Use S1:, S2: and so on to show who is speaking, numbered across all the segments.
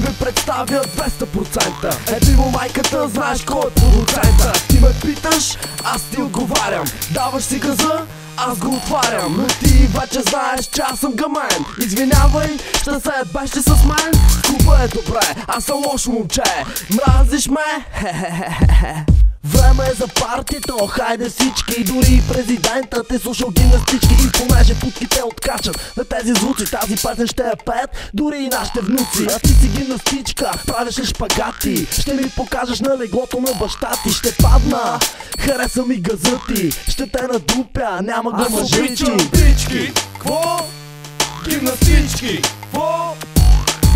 S1: ви представя 200%. Еби му майката, знаеш кой е продуцента. Ти ме питаш, аз ти отговарям. Даваш си газа, аз го отварям. Но ти вече знаеш, че аз съм гъмен. Извинявай, ще се ебеш ли с мен? Скупа е добре, аз съм лошо момче. Мразиш ме? Хе-хе-хе-хе. Време е за партито, хайде всички. Дори и президентът е слушал гимнастички. И понеже путките откачат на тези звуци, тази песен ще я пеят дори и нашите внуци. А ти си гимнастичка, правиш ли шпагати? Ще ми покажеш на леглото на баща ти. Ще падна, хареса ми газа ти. Ще те надупя, няма го мъжичи.
S2: Аз обичам пички, кво? Гимнастички, кво?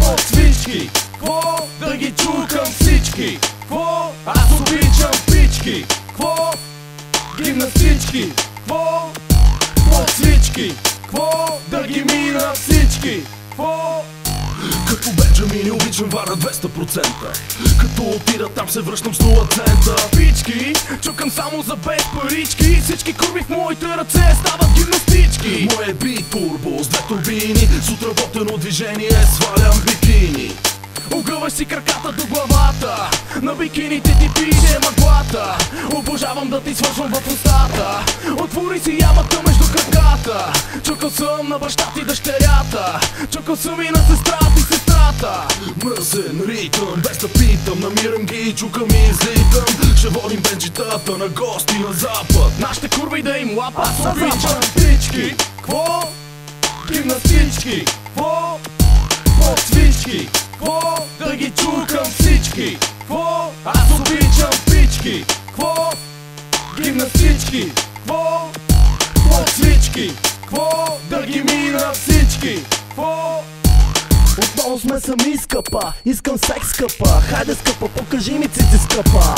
S2: Подсвички, кво? Да ги чукам всички, кво? Аз обичам пички, кво? Гимнастички, кво? Подсвички, кво? Да ги мина всички, кво?
S3: Като Бенджамин обичам Варна 200%. Като отида там се връщам с 0 цента.
S2: Пички, чукам само за без парички. Всички курви в моите ръце стават гимнастички.
S3: Мое бит турбо с 2 турбини. С отработено движение свалям бикини.
S2: Огъваш си краката до главата. На бикините ти пише мъглата. Обожавам да ти свършвам в устата. Отвори си ямата между краката. Чукал съм на баща ти дъщерята. Чукал съм и на сестра ти сестрата.
S3: Мръсен ритъм, без да питам. Намирам ги и чукам и излитам. Ще водим бенджитата на гости на запад.
S2: Нашите курви да им лапа. Аз обичам пички, кво? Гимнастички, кво? Подсвички, кво? Да ги чукам всички, кво? Аз обичам пички, кво? Гимнастички, кво? Подсвички, кво? Да ги мина всички, кво?
S1: Отново сме сами, скъпа, искам секс, скъпа. Хайде, скъпа, покажи ми цици, скъпа.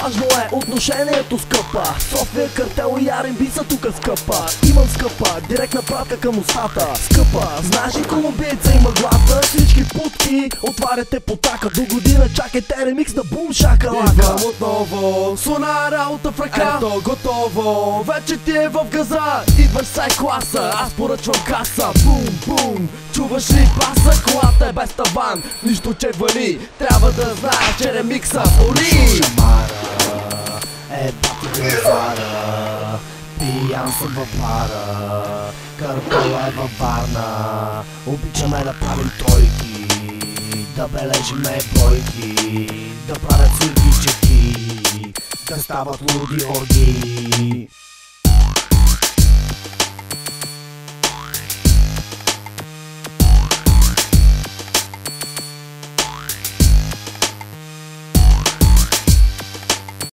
S1: Важно е отношението, скъпа. София, Картел и R&B са тука, скъпа. Имам, скъпа, директна пратка към устата. Скъпа, знаеш ли колумбийца и мъглата? Всички путки отваряте потака. До година чакайте ремикс на Бум Шакалака.
S2: Идвам отново, с она работа в ръка.
S1: Ето готово, вече ти е в газа. Идваш сай класа, аз поръчвам каса. Бум, бум, чуваш ли баса? Колата е без таван, нищо че вали. Трябва да знаеш, че ремикса боли. Шамара, бати газара. Пиян съм във бара, Картела е във Варна. Обичаме да правим тройки, да бележиме бройки, да правят сурги чеки, да стават луди орги.